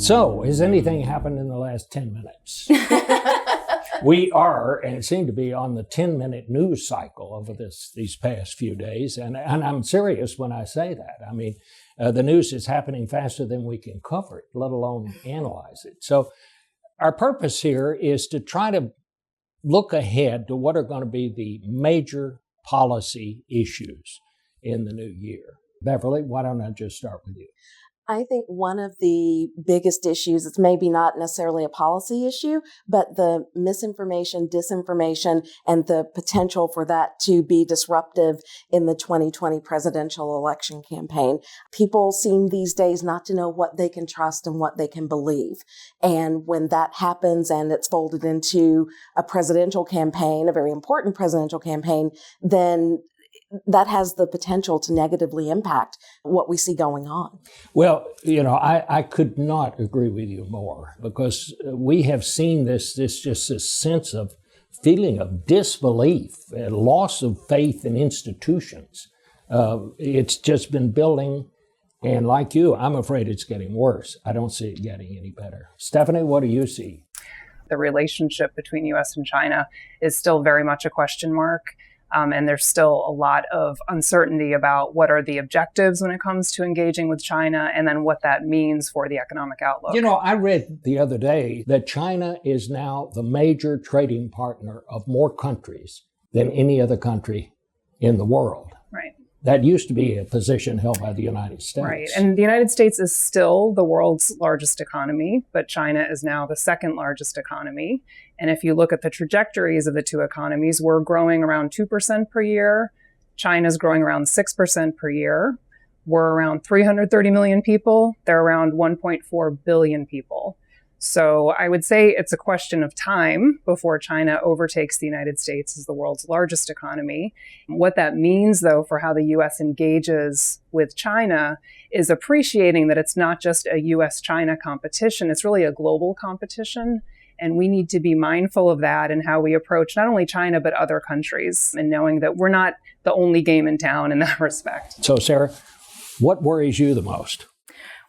So, has anything happened in the last 10 minutes? We are, and seem to be, on the 10-minute news cycle over these past few days. And I'm serious when I say that. I mean, the news is happening faster than we can cover it, let alone analyze it. So our purpose here is to try to look ahead to what are going to be the major policy issues in the new year. Beverly, why don't I just start with you? I think one of the biggest issues, it's maybe not necessarily a policy issue, but the misinformation, disinformation, and the potential for that to be disruptive in the 2020 presidential election campaign. People seem these days not to know what they can trust and what they can believe. And when that happens and it's folded into a presidential campaign, a very important presidential campaign, then that has the potential to negatively impact what we see going on. Well, I could not agree with you more, because we have seen this sense of feeling of disbelief, a loss of faith in institutions. It's just been building, and like you, I'm afraid it's getting worse. I don't see it getting any better. Stephanie, what do you see? The relationship between U.S. and China is still very much a question mark. And there's still a lot of uncertainty about what are the objectives when it comes to engaging with China, and then what that means for the economic outlook. I read the other day that China is now the major trading partner of more countries than any other country in the world. Right. That used to be a position held by the United States. Right. And the United States is still the world's largest economy, but China is now the second largest economy. And if you look at the trajectories of the two economies, we're growing around 2% per year. China's growing around 6% per year. We're around 330 million people. They're around 1.4 billion people. So I would say it's a question of time before China overtakes the United States as the world's largest economy. What that means, though, for how the U.S. engages with China is appreciating that it's not just a U.S.-China competition, it's really a global competition. And we need to be mindful of that in how we approach not only China, but other countries, and knowing that we're not the only game in town in that respect. So, Sarah, what worries you the most?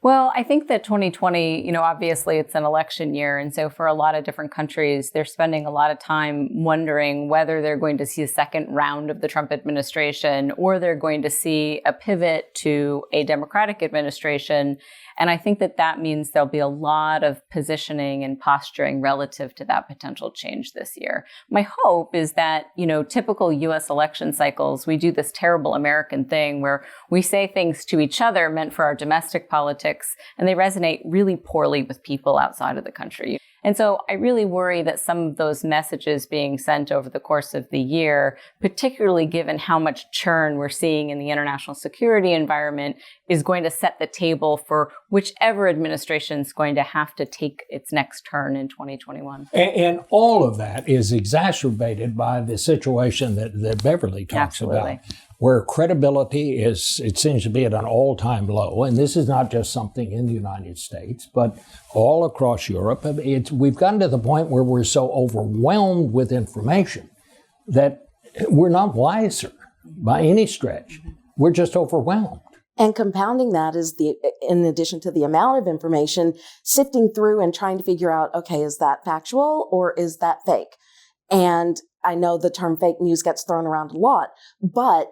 Well, I think that 2020, obviously it's an election year. And so for a lot of different countries, they're spending a lot of time wondering whether they're going to see a second round of the Trump administration, or they're going to see a pivot to a Democratic administration. And I think that means there'll be a lot of positioning and posturing relative to that potential change this year. My hope is that, typical U.S. election cycles, we do this terrible American thing where we say things to each other meant for our domestic politics, and they resonate really poorly with people outside of the country. And so I really worry that some of those messages being sent over the course of the year, particularly given how much churn we're seeing in the international security environment, is going to set the table for whichever administration is going to have to take its next turn in 2021. And all of that is exacerbated by the situation that Beverly talks Absolutely. About, where credibility it seems to be at an all-time low. And this is not just something in the United States, but all across Europe. We've gotten to the point where we're so overwhelmed with information that we're not wiser by any stretch. We're just overwhelmed. And compounding that is in addition to the amount of information, sifting through and trying to figure out, okay, is that factual or is that fake? And I know the term fake news gets thrown around a lot, but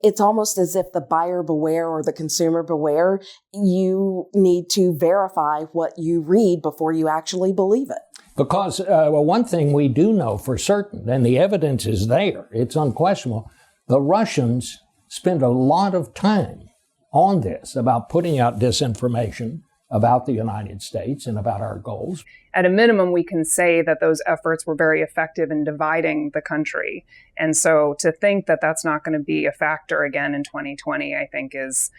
it's almost as if the buyer beware or the consumer beware. You need to verify what you read before you actually believe it. Because one thing we do know for certain, and the evidence is there, it's unquestionable, the Russians spend a lot of time on this, about putting out disinformation about the United States and about our goals. At a minimum, we can say that those efforts were very effective in dividing the country. And so to think that that's not going to be a factor again in 2020, I think is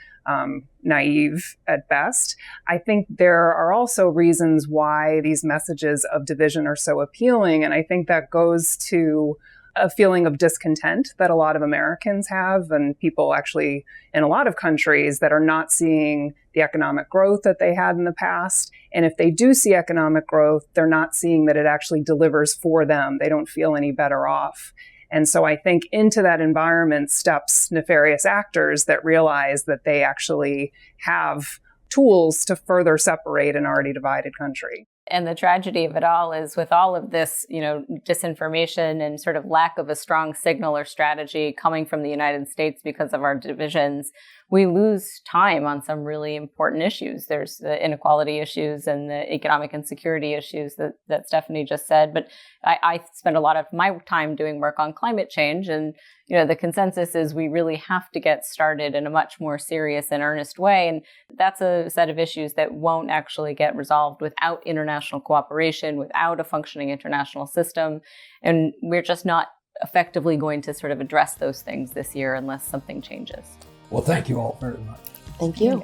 naive at best. I think there are also reasons why these messages of division are so appealing. And I think that goes to a feeling of discontent that a lot of Americans have, and people actually in a lot of countries that are not seeing the economic growth that they had in the past. And if they do see economic growth, they're not seeing that it actually delivers for them. They don't feel any better off. And so I think into that environment steps nefarious actors that realize that they actually have tools to further separate an already divided country. And the tragedy of it all is with all of this, disinformation and sort of lack of a strong signal or strategy coming from the United States because of our divisions, we lose time on some really important issues. There's the inequality issues and the economic insecurity issues that Stephanie just said. But I spend a lot of my time doing work on climate change. And, the consensus is we really have to get started in a much more serious and earnest way. And that's a set of issues that won't actually get resolved without international cooperation, without a functioning international system. And we're just not effectively going to sort of address those things this year unless something changes. Well, thank you all very much. Thank you.